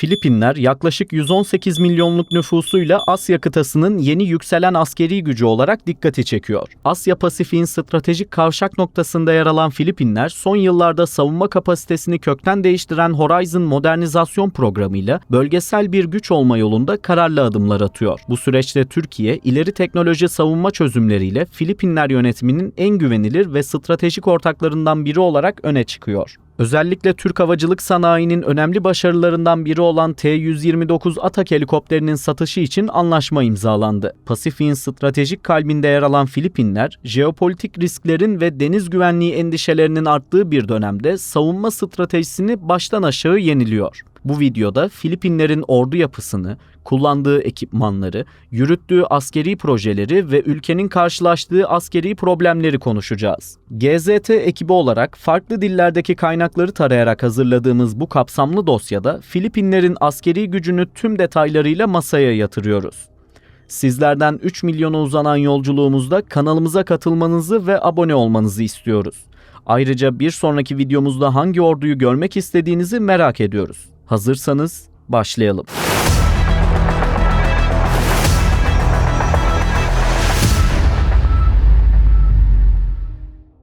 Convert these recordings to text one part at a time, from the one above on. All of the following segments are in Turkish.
Filipinler yaklaşık 118 milyonluk nüfusuyla Asya kıtasının yeni yükselen askeri gücü olarak dikkati çekiyor. Asya Pasifik'in stratejik kavşak noktasında yer alan Filipinler, son yıllarda savunma kapasitesini kökten değiştiren Horizon modernizasyon programıyla bölgesel bir güç olma yolunda kararlı adımlar atıyor. Bu süreçte Türkiye, ileri teknoloji savunma çözümleriyle Filipinler yönetiminin en güvenilir ve stratejik ortaklarından biri olarak öne çıkıyor. Özellikle Türk havacılık sanayinin önemli başarılarından biri olan T-129 Atak helikopterinin satışı için anlaşma imzalandı. Pasifik'in stratejik kalbinde yer alan Filipinler, jeopolitik risklerin ve deniz güvenliği endişelerinin arttığı bir dönemde savunma stratejisini baştan aşağı yeniliyor. Bu videoda Filipinlerin ordu yapısını, kullandığı ekipmanları, yürüttüğü askeri projeleri ve ülkenin karşılaştığı askeri problemleri konuşacağız. GZT ekibi olarak farklı dillerdeki kaynakları tarayarak hazırladığımız bu kapsamlı dosyada Filipinlerin askeri gücünü tüm detaylarıyla masaya yatırıyoruz. Sizlerden 3 milyona uzanan yolculuğumuzda kanalımıza katılmanızı ve abone olmanızı istiyoruz. Ayrıca bir sonraki videomuzda hangi orduyu görmek istediğinizi merak ediyoruz. Hazırsanız başlayalım.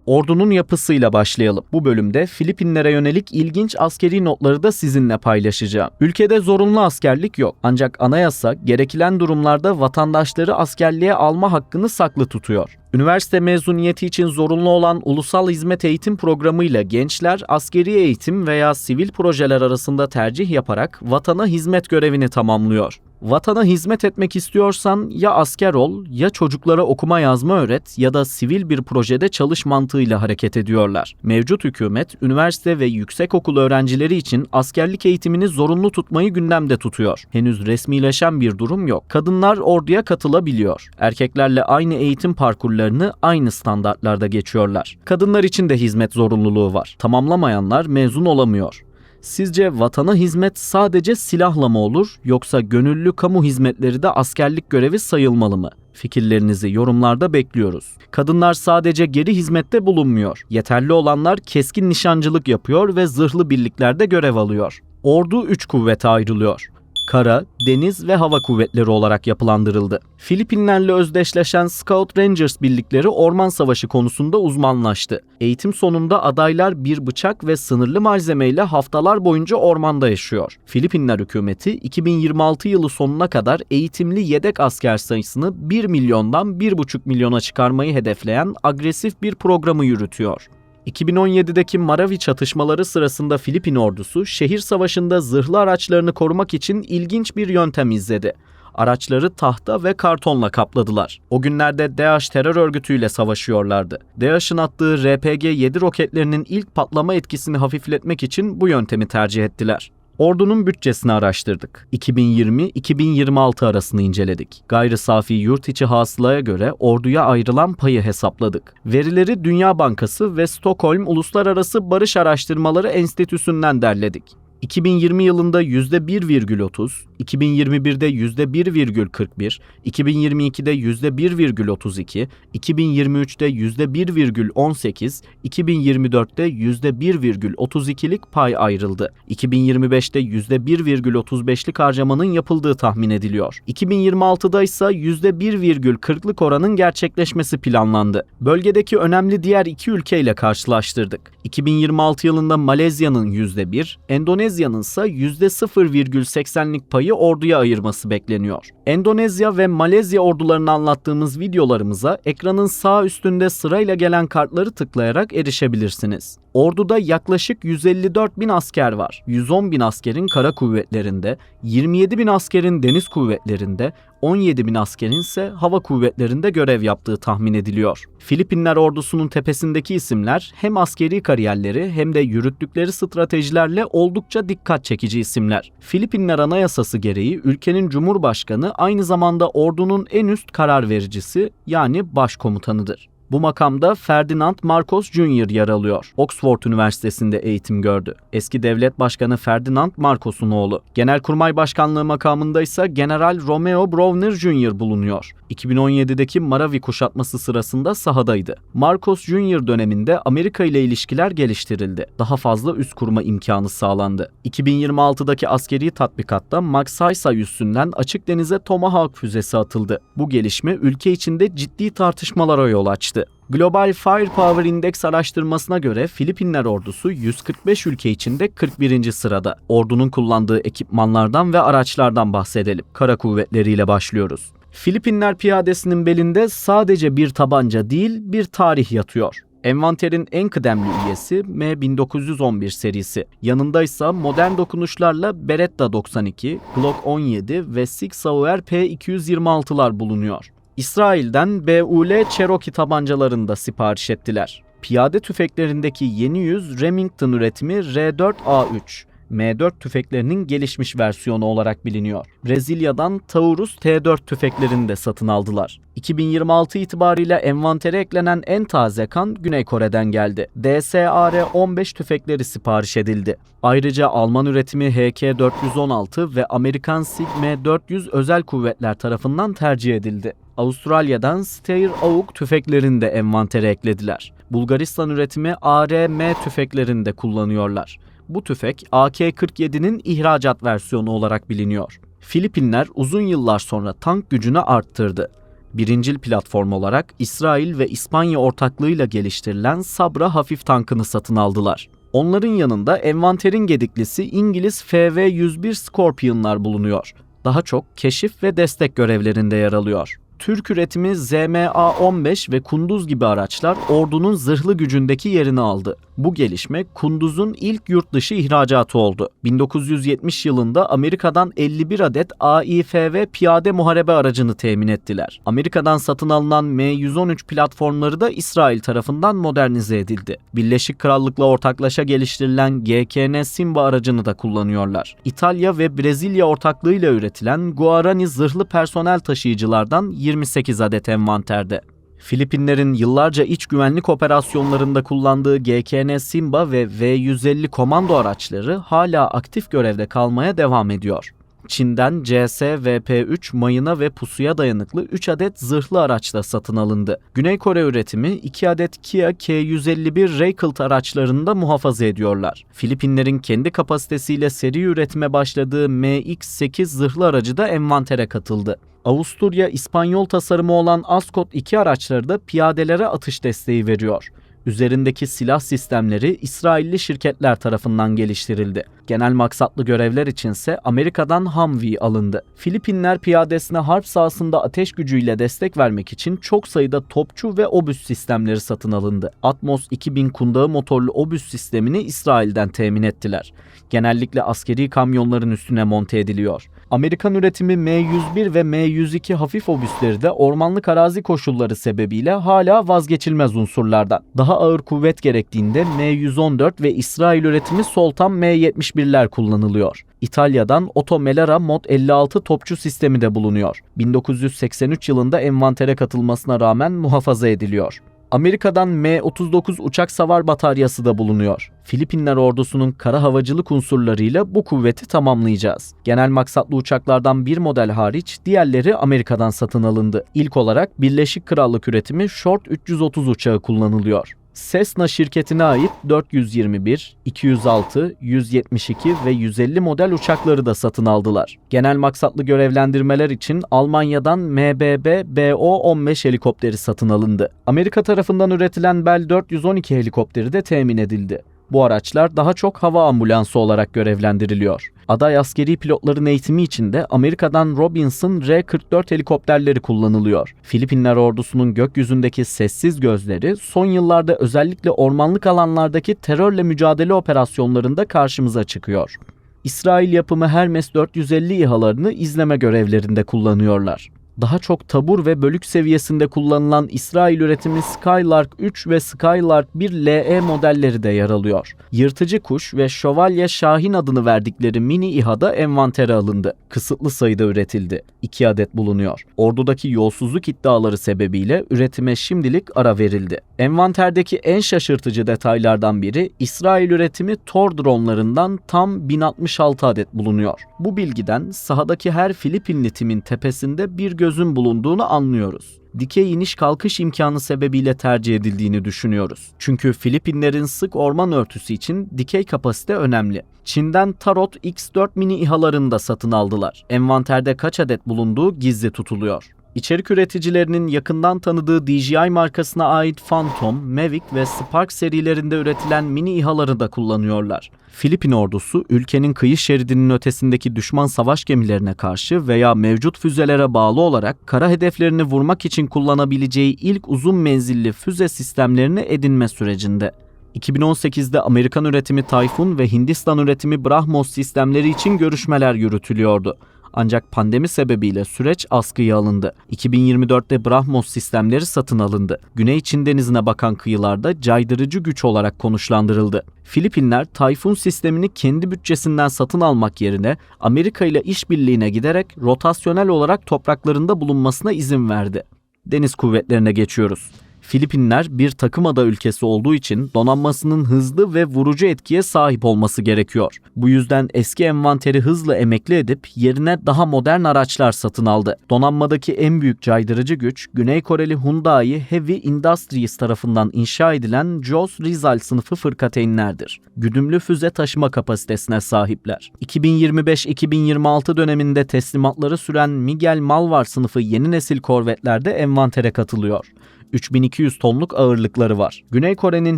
Ordunun yapısıyla başlayalım. Bu bölümde Filipinlere yönelik ilginç askeri notları da sizinle paylaşacağım. Ülkede zorunlu askerlik yok. Ancak anayasa gerekilen durumlarda vatandaşları askerliğe alma hakkını saklı tutuyor. Üniversite mezuniyeti için zorunlu olan Ulusal Hizmet Eğitim Programı ile gençler askeri eğitim veya sivil projeler arasında tercih yaparak vatana hizmet görevini tamamlıyor. Vatana hizmet etmek istiyorsan ya asker ol, ya çocuklara okuma yazma öğret ya da sivil bir projede çalış mantığıyla hareket ediyorlar. Mevcut hükümet, üniversite ve yüksekokul öğrencileri için askerlik eğitimini zorunlu tutmayı gündemde tutuyor. Henüz resmileşen bir durum yok. Kadınlar orduya katılabiliyor. Erkeklerle aynı eğitim parkurlarını aynı standartlarda geçiyorlar. Kadınlar için de hizmet zorunluluğu var. Tamamlamayanlar mezun olamıyor. Sizce vatana hizmet sadece silahla mı olur, yoksa gönüllü kamu hizmetleri de askerlik görevi sayılmalı mı? Fikirlerinizi yorumlarda bekliyoruz. Kadınlar sadece geri hizmette bulunmuyor. Yeterli olanlar keskin nişancılık yapıyor ve zırhlı birliklerde görev alıyor. Ordu 3 kuvvete ayrılıyor. Kara, deniz ve hava kuvvetleri olarak yapılandırıldı. Filipinlerle özdeşleşen Scout Rangers birlikleri orman savaşı konusunda uzmanlaştı. Eğitim sonunda adaylar bir bıçak ve sınırlı malzemeyle haftalar boyunca ormanda yaşıyor. Filipinler hükümeti 2026 yılı sonuna kadar eğitimli yedek asker sayısını 1 milyondan 1,5 milyona çıkarmayı hedefleyen agresif bir programı yürütüyor. 2017'deki Marawi çatışmaları sırasında Filipin ordusu şehir savaşında zırhlı araçlarını korumak için ilginç bir yöntem izledi. Araçları tahta ve kartonla kapladılar. O günlerde DAEŞ terör örgütüyle savaşıyorlardı. DAEŞ'in attığı RPG-7 roketlerinin ilk patlama etkisini hafifletmek için bu yöntemi tercih ettiler. Ordunun bütçesini araştırdık. 2020-2026 arasını inceledik. Gayri safi yurt içi hasılaya göre orduya ayrılan payı hesapladık. Verileri Dünya Bankası ve Stockholm Uluslararası Barış Araştırmaları Enstitüsü'nden derledik. 2020 yılında %1,30, 2021'de %1,41, 2022'de %1,32, 2023'te %1,18, 2024'te %1,32'lik pay ayrıldı. 2025'te %1,35'lik harcamanın yapıldığı tahmin ediliyor. 2026'da ise %1,40'lık oranın gerçekleşmesi planlandı. Bölgedeki önemli diğer iki ülkeyle karşılaştırdık. 2026 yılında Malezya'nın %1, Endonezya'nın ise %0,80'lik payı orduya ayırması bekleniyor. Endonezya ve Malezya ordularını anlattığımız videolarımıza ekranın sağ üstünde sırayla gelen kartları tıklayarak erişebilirsiniz. Orduda yaklaşık 154 bin asker var. 110 bin askerin kara kuvvetlerinde, 27 bin askerin deniz kuvvetlerinde, 17 bin askerin ise hava kuvvetlerinde görev yaptığı tahmin ediliyor. Filipinler ordusunun tepesindeki isimler hem askeri kariyerleri hem de yürüttükleri stratejilerle oldukça dikkat çekici isimler. Filipinler Anayasası gereği ülkenin Cumhurbaşkanı aynı zamanda ordunun en üst karar vericisi, yani başkomutanıdır. Bu makamda Ferdinand Marcos Jr. yer alıyor. Oxford Üniversitesi'nde eğitim gördü. Eski devlet başkanı Ferdinand Marcos'un oğlu. Genelkurmay Başkanlığı makamında ise General Romeo Browner Jr. bulunuyor. 2017'deki Maravi kuşatması sırasında sahadaydı. Marcos Jr. döneminde Amerika ile ilişkiler geliştirildi. Daha fazla üs kurma imkanı sağlandı. 2026'daki askeri tatbikatta Magsaysay üssünden açık denize Tomahawk füzesi atıldı. Bu gelişme ülke içinde ciddi tartışmalara yol açtı. Global Firepower Index araştırmasına göre Filipinler ordusu 145 ülke içinde 41. sırada. Ordunun kullandığı ekipmanlardan ve araçlardan bahsedelim. Kara kuvvetleriyle başlıyoruz. Filipinler piyadesinin belinde sadece bir tabanca değil, bir tarih yatıyor. Envanterin en kıdemli üyesi M1911 serisi. Yanında ise modern dokunuşlarla Beretta 92, Glock 17 ve Sig Sauer P226'lar bulunuyor. İsrail'den BUL Cherokee tabancalarını da sipariş ettiler. Piyade tüfeklerindeki yeni yüz Remington üretimi R4A3. M4 tüfeklerinin gelişmiş versiyonu olarak biliniyor. Brezilya'dan Taurus T4 tüfeklerini de satın aldılar. 2026 itibariyle envantere eklenen en taze kan Güney Kore'den geldi. DSAR-15 tüfekleri sipariş edildi. Ayrıca Alman üretimi HK416 ve Amerikan SIG-M400 özel kuvvetler tarafından tercih edildi. Avustralya'dan Steyr AUG tüfeklerini de envantere eklediler. Bulgaristan üretimi AR-M tüfeklerini de kullanıyorlar. Bu tüfek AK-47'nin ihracat versiyonu olarak biliniyor. Filipinler uzun yıllar sonra tank gücünü arttırdı. Birincil platform olarak İsrail ve İspanya ortaklığıyla geliştirilen Sabra hafif tankını satın aldılar. Onların yanında envanterin gediklisi İngiliz FV-101 Scorpion'lar bulunuyor. Daha çok keşif ve destek görevlerinde yer alıyor. Türk üretimi ZMA-15 ve Kunduz gibi araçlar ordunun zırhlı gücündeki yerini aldı. Bu gelişme Kunduz'un ilk yurt dışı ihracatı oldu. 1970 yılında Amerika'dan 51 adet AIFV piyade muharebe aracını temin ettiler. Amerika'dan satın alınan M113 platformları da İsrail tarafından modernize edildi. Birleşik Krallık'la ortaklaşa geliştirilen GKN Simba aracını da kullanıyorlar. İtalya ve Brezilya ortaklığıyla üretilen Guarani zırhlı personel taşıyıcılardan 28 adet envanterde. Filipinlerin yıllarca iç güvenlik operasyonlarında kullandığı GKN Simba ve V-150 komando araçları hala aktif görevde kalmaya devam ediyor. Çin'den CS-VP3 mayına ve pusuya dayanıklı 3 adet zırhlı araç da satın alındı. Güney Kore üretimi 2 adet Kia K151 Raikelt araçlarını da muhafaza ediyorlar. Filipinlerin kendi kapasitesiyle seri üretime başladığı MX-8 zırhlı aracı da envantere katıldı. Avusturya İspanyol tasarımı olan Ascot 2 araçları da piyadelere atış desteği veriyor. Üzerindeki silah sistemleri İsrailli şirketler tarafından geliştirildi. Genel maksatlı görevler içinse Amerika'dan Humvee alındı. Filipinler piyadesine harp sahasında ateş gücüyle destek vermek için çok sayıda topçu ve obüs sistemleri satın alındı. Atmos 2000 kundağı motorlu obüs sistemini İsrail'den temin ettiler. Genellikle askeri kamyonların üstüne monte ediliyor. Amerikan üretimi M101 ve M102 hafif obüsleri de ormanlık arazi koşulları sebebiyle hala vazgeçilmez unsurlardan. Daha ağır kuvvet gerektiğinde M114 ve İsrail üretimi Soltam M71'ler kullanılıyor. İtalya'dan Otto Melara Mod 56 topçu sistemi de bulunuyor. 1983 yılında envantere katılmasına rağmen muhafaza ediliyor. Amerika'dan M39 uçak savar bataryası da bulunuyor. Filipinler ordusunun kara havacılık unsurlarıyla bu kuvveti tamamlayacağız. Genel maksatlı uçaklardan bir model hariç diğerleri Amerika'dan satın alındı. İlk olarak Birleşik Krallık üretimi Short 330 uçağı kullanılıyor. Cessna şirketine ait 421, 206, 172 ve 150 model uçakları da satın aldılar. Genel maksatlı görevlendirmeler için Almanya'dan MBB BO-15 helikopteri satın alındı. Amerika tarafından üretilen Bell 412 helikopteri de temin edildi. Bu araçlar daha çok hava ambulansı olarak görevlendiriliyor. Aday askeri pilotların eğitimi için de Amerika'dan Robinson R-44 helikopterleri kullanılıyor. Filipinler ordusunun gökyüzündeki sessiz gözleri son yıllarda özellikle ormanlık alanlardaki terörle mücadele operasyonlarında karşımıza çıkıyor. İsrail yapımı Hermes 450 İHA'larını izleme görevlerinde kullanıyorlar. Daha çok tabur ve bölük seviyesinde kullanılan İsrail üretimi Skylark 3 ve Skylark 1 LE modelleri de yer alıyor. Yırtıcı Kuş ve Şövalye Şahin adını verdikleri mini İHA'da envantere alındı. Kısıtlı sayıda üretildi. 2 adet bulunuyor. Ordudaki yolsuzluk iddiaları sebebiyle üretime şimdilik ara verildi. Envanterdeki en şaşırtıcı detaylardan biri İsrail üretimi Tor dronlarından tam 1066 adet bulunuyor. Bu bilgiden sahadaki her Filipinli timin tepesinde bir gözün bulunduğunu anlıyoruz. Dikey iniş kalkış imkanı sebebiyle tercih edildiğini düşünüyoruz. Çünkü Filipinlerin sık orman örtüsü için dikey kapasite önemli. Çin'den Tarot X4 mini İHA'larını da satın aldılar. Envanterde kaç adet bulunduğu gizli tutuluyor. İçerik üreticilerinin yakından tanıdığı DJI markasına ait Phantom, Mavic ve Spark serilerinde üretilen mini İHA'ları da kullanıyorlar. Filipin ordusu ülkenin kıyı şeridinin ötesindeki düşman savaş gemilerine karşı veya mevcut füzelere bağlı olarak kara hedeflerini vurmak için kullanabileceği ilk uzun menzilli füze sistemlerini edinme sürecinde. 2018'de Amerikan üretimi Tayfun ve Hindistan üretimi Brahmos sistemleri için görüşmeler yürütülüyordu. Ancak pandemi sebebiyle süreç askıya alındı. 2024'te Brahmos sistemleri satın alındı. Güney Çin Denizi'ne bakan kıyılarda caydırıcı güç olarak konuşlandırıldı. Filipinler, Tayfun sistemini kendi bütçesinden satın almak yerine Amerika ile işbirliğine giderek rotasyonel olarak topraklarında bulunmasına izin verdi. Deniz kuvvetlerine geçiyoruz. Filipinler bir takımada ülkesi olduğu için donanmasının hızlı ve vurucu etkiye sahip olması gerekiyor. Bu yüzden eski envanteri hızla emekli edip yerine daha modern araçlar satın aldı. Donanmadaki en büyük caydırıcı güç, Güney Koreli Hyundai Heavy Industries tarafından inşa edilen JOS Rizal sınıfı fırkateynlerdir. Güdümlü füze taşıma kapasitesine sahipler. 2025-2026 döneminde teslimatları süren Miguel Malvar sınıfı yeni nesil korvetlerde envantere katılıyor. 3200 tonluk ağırlıkları var. Güney Kore'nin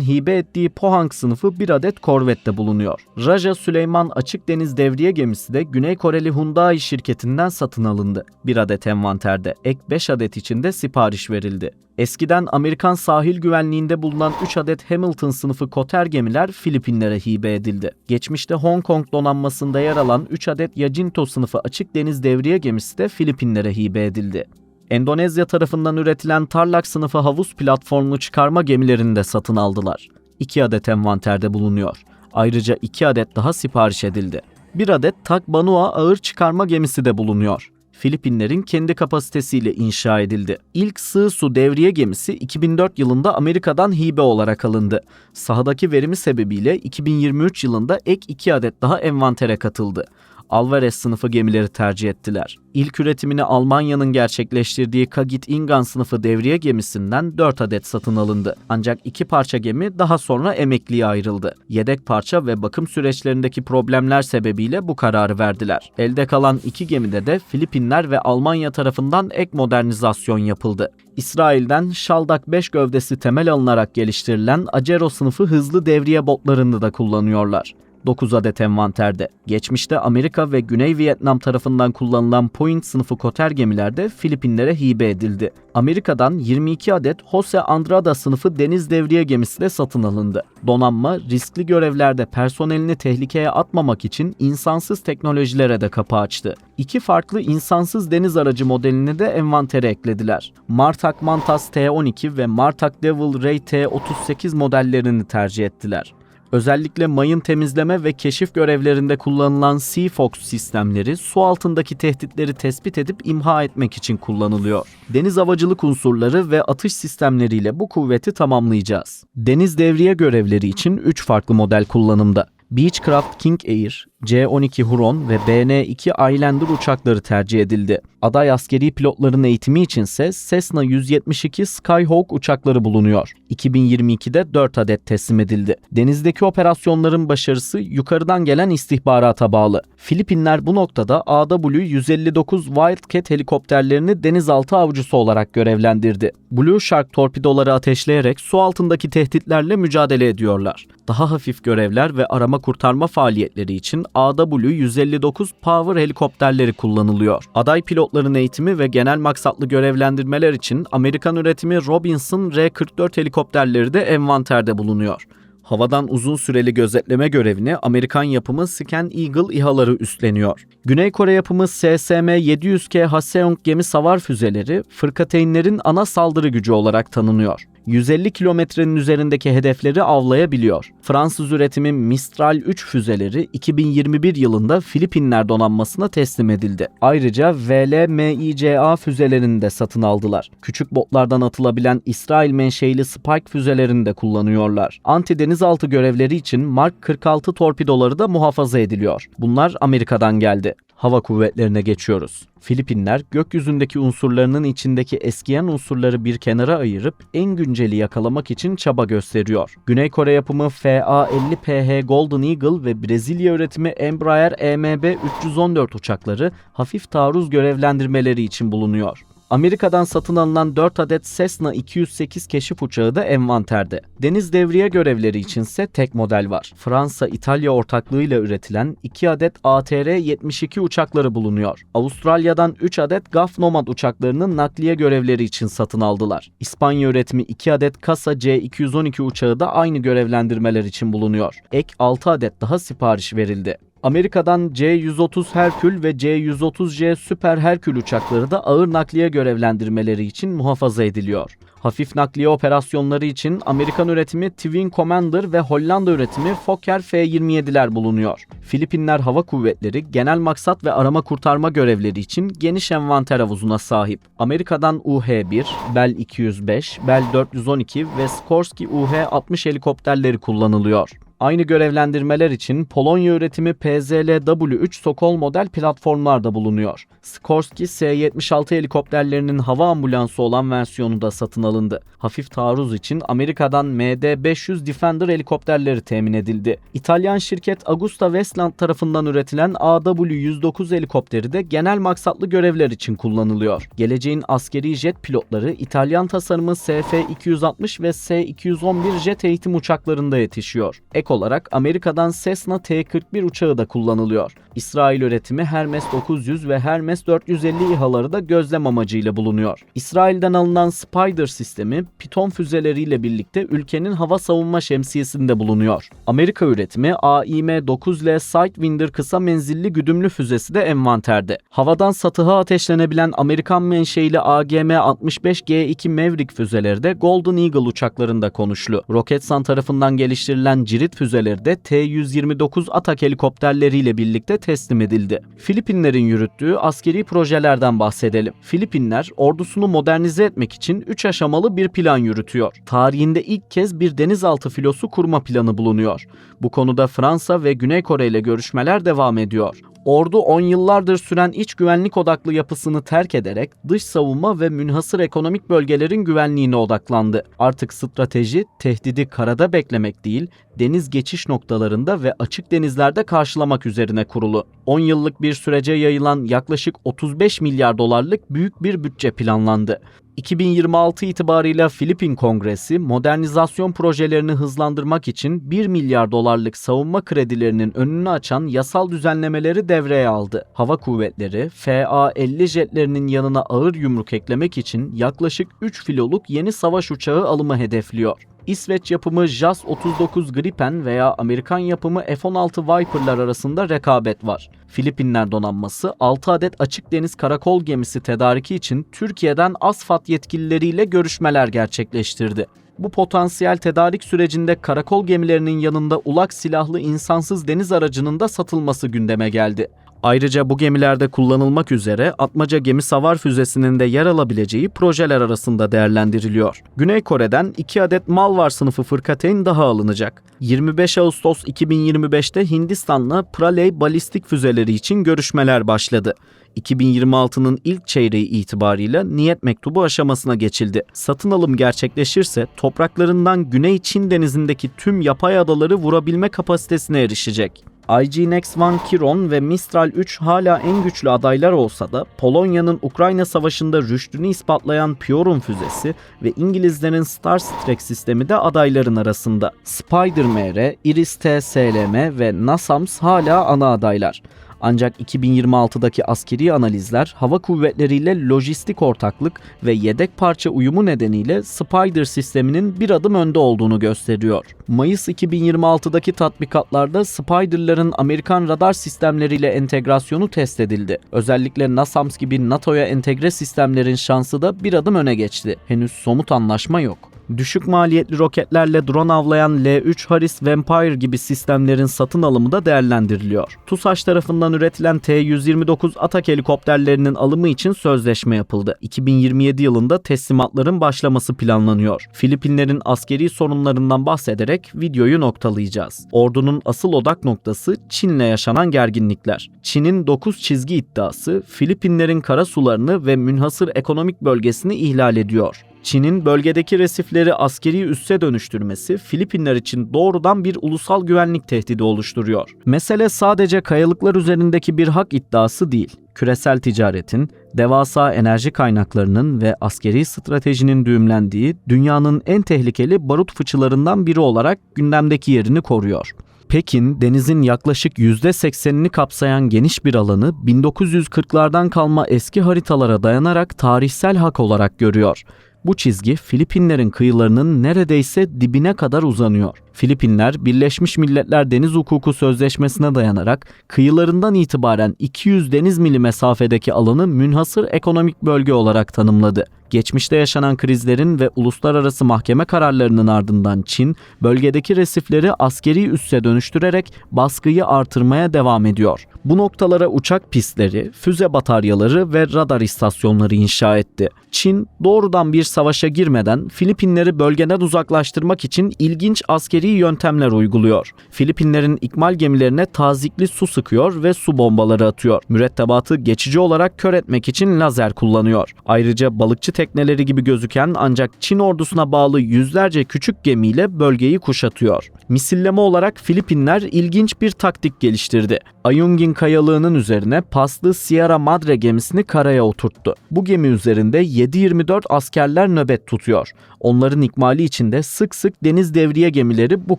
hibe ettiği Pohang sınıfı bir adet korvette bulunuyor. Raja Süleyman açık deniz devriye gemisi de Güney Koreli Hyundai şirketinden satın alındı. Bir adet envanterde, ek 5 adet için de sipariş verildi. Eskiden Amerikan sahil güvenliğinde bulunan 3 adet Hamilton sınıfı koter gemiler Filipinlere hibe edildi. Geçmişte Hong Kong donanmasında yer alan 3 adet Yajinto sınıfı açık deniz devriye gemisi de Filipinlere hibe edildi. Endonezya tarafından üretilen Tarlac sınıfı havuz platformlu çıkarma gemilerini de satın aldılar. 2 adet envanterde bulunuyor. Ayrıca 2 adet daha sipariş edildi. 1 adet Tak Banua ağır çıkarma gemisi de bulunuyor. Filipinlerin kendi kapasitesiyle inşa edildi. İlk sığ su devriye gemisi 2004 yılında Amerika'dan hibe olarak alındı. Sahadaki verimi sebebiyle 2023 yılında ek 2 adet daha envantere katıldı. Alvarez sınıfı gemileri tercih ettiler. İlk üretimini Almanya'nın gerçekleştirdiği Kagit Ingan sınıfı devriye gemisinden 4 adet satın alındı. Ancak 2 parça gemi daha sonra emekliye ayrıldı. Yedek parça ve bakım süreçlerindeki problemler sebebiyle bu kararı verdiler. Elde kalan 2 gemide de Filipinler ve Almanya tarafından ek modernizasyon yapıldı. İsrail'den Shaldak 5 gövdesi temel alınarak geliştirilen Acero sınıfı hızlı devriye botlarını da kullanıyorlar. 9 adet envanterde. Geçmişte Amerika ve Güney Vietnam tarafından kullanılan Point sınıfı koter gemiler de Filipinlere hibe edildi. Amerika'dan 22 adet Jose Andrada sınıfı deniz devriye gemisi de satın alındı. Donanma, riskli görevlerde personelini tehlikeye atmamak için insansız teknolojilere de kapı açtı. 2 farklı insansız deniz aracı modelini de envantere eklediler. Martak Mantas T-12 ve Martak Devil Ray T-38 modellerini tercih ettiler. Özellikle mayın temizleme ve keşif görevlerinde kullanılan Seafox sistemleri su altındaki tehditleri tespit edip imha etmek için kullanılıyor. Deniz havacılık unsurları ve atış sistemleriyle bu kuvveti tamamlayacağız. Deniz devriye görevleri için 3 farklı model kullanımda. Beechcraft King Air, C-12 Huron ve BN-2 Islander uçakları tercih edildi. Aday askeri pilotların eğitimi içinse Cessna 172 Skyhawk uçakları bulunuyor. 2022'de 4 adet teslim edildi. Denizdeki operasyonların başarısı yukarıdan gelen istihbarata bağlı. Filipinler bu noktada AW-159 Wildcat helikopterlerini denizaltı avcısı olarak görevlendirdi. Blue Shark torpidoları ateşleyerek su altındaki tehditlerle mücadele ediyorlar. Daha hafif görevler ve arama kurtarma faaliyetleri için AW-159 Power helikopterleri kullanılıyor. Aday pilotların eğitimi ve genel maksatlı görevlendirmeler için Amerikan üretimi Robinson R-44 helikopterleri de envanterde bulunuyor. Havadan uzun süreli gözetleme görevini Amerikan yapımı Scan Eagle İHA'ları üstleniyor. Güney Kore yapımı SSM-700K Haseong gemi savar füzeleri fırkateynlerin ana saldırı gücü olarak tanınıyor. 150 kilometrenin üzerindeki hedefleri avlayabiliyor. Fransız üretimi Mistral 3 füzeleri 2021 yılında Filipinler donanmasına teslim edildi. Ayrıca VLMICA füzelerini de satın aldılar. Küçük botlardan atılabilen İsrail menşeili Spike füzelerini de kullanıyorlar. Anti-denizaltı görevleri için Mark 46 torpidoları da muhafaza ediliyor. Bunlar Amerika'dan geldi. Hava kuvvetlerine geçiyoruz. Filipinler, gökyüzündeki unsurlarının içindeki eskiyen unsurları bir kenara ayırıp en günceli yakalamak için çaba gösteriyor. Güney Kore yapımı FA-50PH Golden Eagle ve Brezilya üretimi Embraer EMB-314 uçakları hafif taarruz görevlendirmeleri için bulunuyor. Amerika'dan satın alınan 4 adet Cessna 208 keşif uçağı da envanterde. Deniz devriye görevleri içinse tek model var. Fransa-İtalya ortaklığıyla üretilen 2 adet ATR-72 uçakları bulunuyor. Avustralya'dan 3 adet GAF Nomad uçaklarının nakliye görevleri için satın aldılar. İspanya üretimi 2 adet Casa C212 uçağı da aynı görevlendirmeler için bulunuyor. Ek 6 adet daha sipariş verildi. Amerika'dan C-130 Herkül ve C-130J Süper Herkül uçakları da ağır nakliye görevlendirmeleri için muhafaza ediliyor. Hafif nakliye operasyonları için Amerikan üretimi Twin Commander ve Hollanda üretimi Fokker F-27'ler bulunuyor. Filipinler Hava Kuvvetleri genel maksat ve arama kurtarma görevleri için geniş envanter havuzuna sahip. Amerika'dan UH-1, Bell 205, Bell 412 ve Sikorsky UH-60 helikopterleri kullanılıyor. Aynı görevlendirmeler için Polonya üretimi PZLW-3 Sokol model platformlar da bulunuyor. Sikorsky S-76 helikopterlerinin hava ambulansı olan versiyonu da satın alındı. Hafif taarruz için Amerika'dan MD-500 Defender helikopterleri temin edildi. İtalyan şirket Agusta Westland tarafından üretilen AW-109 helikopteri de genel maksatlı görevler için kullanılıyor. Geleceğin askeri jet pilotları İtalyan tasarımı SF-260 ve S-211 jet eğitim uçaklarında yetişiyor. Ek olarak Amerika'dan Cessna T-41 uçağı da kullanılıyor. İsrail üretimi Hermes 900 ve Hermes 450 İHA'ları da gözlem amacıyla bulunuyor. İsrail'den alınan Spider sistemi Piton füzeleriyle birlikte ülkenin hava savunma şemsiyesinde bulunuyor. Amerika üretimi AIM-9L Sidewinder kısa menzilli güdümlü füzesi de envanterde. Havadan satıha ateşlenebilen Amerikan menşeili AGM-65G2 Maverick füzeleri de Golden Eagle uçaklarında konuşlu. Roketsan tarafından geliştirilen Cirit füzeleri de T-129 Atak helikopterleriyle birlikte teslim edildi. Filipinlerin yürüttüğü askeri projelerden bahsedelim. Filipinler ordusunu modernize etmek için 3 aşamalı bir plan yürütüyor. Tarihinde ilk kez bir denizaltı filosu kurma planı bulunuyor. Bu konuda Fransa ve Güney Kore ile görüşmeler devam ediyor. Ordu 10 yıllardır süren iç güvenlik odaklı yapısını terk ederek dış savunma ve münhasır ekonomik bölgelerin güvenliğine odaklandı. Artık strateji tehdidi karada beklemek değil, deniz geçiş noktalarında ve açık denizlerde karşılamak üzerine kurulu. 10 yıllık bir sürece yayılan yaklaşık 35 milyar dolarlık büyük bir bütçe planlandı. 2026 itibarıyla Filipin Kongresi modernizasyon projelerini hızlandırmak için 1 milyar dolarlık savunma kredilerinin önünü açan yasal düzenlemeleri devreye aldı. Hava kuvvetleri FA-50 jetlerinin yanına ağır yumruk eklemek için yaklaşık 3 filoluk yeni savaş uçağı alımı hedefliyor. İsveç yapımı JAS-39 Gripen veya Amerikan yapımı F-16 Viper'lar arasında rekabet var. Filipinler donanması 6 adet açık deniz karakol gemisi tedariki için Türkiye'den ASFAD yetkilileriyle görüşmeler gerçekleştirdi. Bu potansiyel tedarik sürecinde karakol gemilerinin yanında ulak silahlı insansız deniz aracının da satılması gündeme geldi. Ayrıca bu gemilerde kullanılmak üzere Atmaca gemi savar füzesinin de yer alabileceği projeler arasında değerlendiriliyor. Güney Kore'den 2 adet Malvar sınıfı fırkateyn daha alınacak. 25 Ağustos 2025'te Hindistan'la Praley balistik füzeleri için görüşmeler başladı. 2026'nın ilk çeyreği itibarıyla niyet mektubu aşamasına geçildi. Satın alım gerçekleşirse topraklarından Güney Çin denizindeki tüm yapay adaları vurabilme kapasitesine erişecek. IGNX-1 Kiron ve Mistral 3 hala en güçlü adaylar olsa da Polonya'nın Ukrayna Savaşı'nda rüştünü ispatlayan Piorun füzesi ve İngilizlerin Starstreak sistemi de adayların arasında. Spider-MR, Iris-T SLM ve NASAMS hala ana adaylar. Ancak 2026'daki askeri analizler hava kuvvetleriyle lojistik ortaklık ve yedek parça uyumu nedeniyle Spider sisteminin bir adım önde olduğunu gösteriyor. Mayıs 2026'daki tatbikatlarda Spider'ların Amerikan radar sistemleriyle entegrasyonu test edildi. Özellikle NASAMS gibi NATO'ya entegre sistemlerin şansı da bir adım öne geçti. Henüz somut anlaşma yok. Düşük maliyetli roketlerle drone avlayan L-3 Harris Vampire gibi sistemlerin satın alımı da değerlendiriliyor. TUSAŞ tarafından üretilen T-129 Atak helikopterlerinin alımı için sözleşme yapıldı. 2027 yılında teslimatların başlaması planlanıyor. Filipinlerin askeri sorunlarından bahsederek videoyu noktalayacağız. Ordunun asıl odak noktası Çin'le yaşanan gerginlikler. Çin'in 9 çizgi iddiası Filipinlerin kara sularını ve münhasır ekonomik bölgesini ihlal ediyor. Çin'in bölgedeki resifleri askeri üsse dönüştürmesi Filipinler için doğrudan bir ulusal güvenlik tehdidi oluşturuyor. Mesele sadece kayalıklar üzerindeki bir hak iddiası değil. Küresel ticaretin, devasa enerji kaynaklarının ve askeri stratejinin düğümlendiği dünyanın en tehlikeli barut fıçılarından biri olarak gündemdeki yerini koruyor. Pekin, denizin yaklaşık %80'ini kapsayan geniş bir alanı 1940'lardan kalma eski haritalara dayanarak tarihsel hak olarak görüyor. Bu çizgi Filipinlerin kıyılarının neredeyse dibine kadar uzanıyor. Filipinler, Birleşmiş Milletler Deniz Hukuku Sözleşmesi'ne dayanarak kıyılarından itibaren 200 deniz mili mesafedeki alanı münhasır ekonomik bölge olarak tanımladı. Geçmişte yaşanan krizlerin ve uluslararası mahkeme kararlarının ardından Çin, bölgedeki resifleri askeri üsse dönüştürerek baskıyı artırmaya devam ediyor. Bu noktalara uçak pistleri, füze bataryaları ve radar istasyonları inşa etti. Çin, doğrudan bir savaşa girmeden Filipinleri bölgeden uzaklaştırmak için ilginç askeri yöntemler uyguluyor. Filipinlerin ikmal gemilerine tazikli su sıkıyor ve su bombaları atıyor. Mürettebatı geçici olarak kör etmek için lazer kullanıyor. Ayrıca balıkçı tekneleri gibi gözüken ancak Çin ordusuna bağlı yüzlerce küçük gemiyle bölgeyi kuşatıyor. Misilleme olarak Filipinler ilginç bir taktik geliştirdi. Ayungin kayalığının üzerine paslı Sierra Madre gemisini karaya oturttu. Bu gemi üzerinde 7/24 askerler nöbet tutuyor. Onların ikmali için de sık sık deniz devriye gemileri bu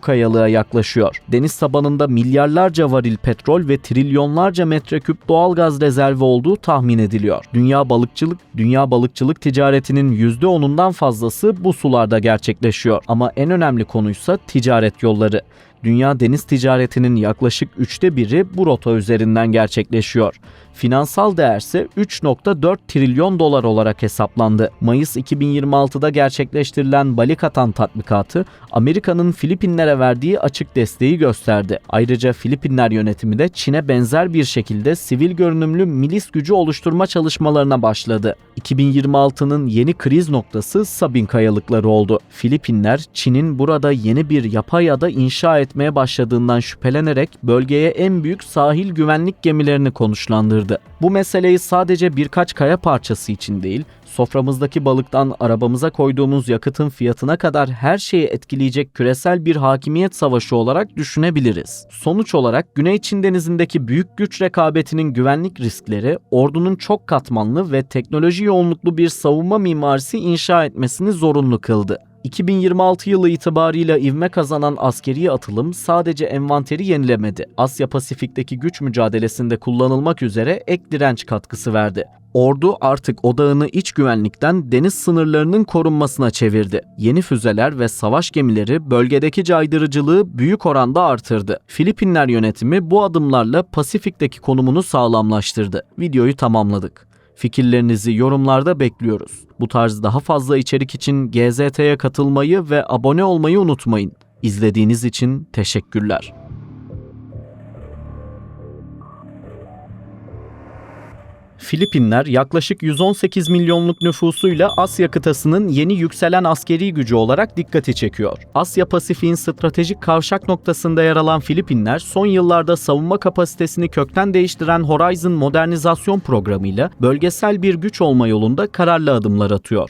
kayalığa yaklaşıyor. Deniz tabanında milyarlarca varil petrol ve trilyonlarca metreküp doğalgaz rezervi olduğu tahmin ediliyor. Dünya balıkçılık ticaretinin %10'undan fazlası bu sularda gerçekleşiyor. Ama en önemli konuysa ticaret yolları. Dünya deniz ticaretinin yaklaşık 1/3'ü bu rota üzerinden gerçekleşiyor. Finansal değerse 3,4 trilyon dolar olarak hesaplandı. Mayıs 2026'da gerçekleştirilen Balikatan tatbikatı Amerika'nın Filipinlere verdiği açık desteği gösterdi. Ayrıca Filipinler yönetimi de Çin'e benzer bir şekilde sivil görünümlü milis gücü oluşturma çalışmalarına başladı. 2026'nın yeni kriz noktası Sabin kayalıkları oldu. Filipinler, Çin'in burada yeni bir yapay ada inşa etmeye başladığından şüphelenerek bölgeye en büyük sahil güvenlik gemilerini konuşlandırdı. Bu meseleyi sadece birkaç kaya parçası için değil, soframızdaki balıktan arabamıza koyduğumuz yakıtın fiyatına kadar her şeyi etkileyecek küresel bir hakimiyet savaşı olarak düşünebiliriz. Sonuç olarak Güney Çin Denizi'ndeki büyük güç rekabetinin güvenlik riskleri, ordunun çok katmanlı ve teknoloji yoğunluklu bir savunma mimarisi inşa etmesini zorunlu kıldı. 2026 yılı itibarıyla ivme kazanan askeri atılım sadece envanteri yenilemedi. Asya Pasifik'teki güç mücadelesinde kullanılmak üzere ek direnç katkısı verdi. Ordu artık odağını iç güvenlikten deniz sınırlarının korunmasına çevirdi. Yeni füzeler ve savaş gemileri bölgedeki caydırıcılığı büyük oranda artırdı. Filipinler yönetimi bu adımlarla Pasifik'teki konumunu sağlamlaştırdı. Videoyu tamamladık. Fikirlerinizi yorumlarda bekliyoruz. Bu tarz daha fazla içerik için GZT'ye katılmayı ve abone olmayı unutmayın. İzlediğiniz için teşekkürler. Filipinler yaklaşık 118 milyonluk nüfusuyla Asya kıtasının yeni yükselen askeri gücü olarak dikkati çekiyor. Asya Pasifik'in stratejik kavşak noktasında yer alan Filipinler, son yıllarda savunma kapasitesini kökten değiştiren Horizon modernizasyon programıyla bölgesel bir güç olma yolunda kararlı adımlar atıyor.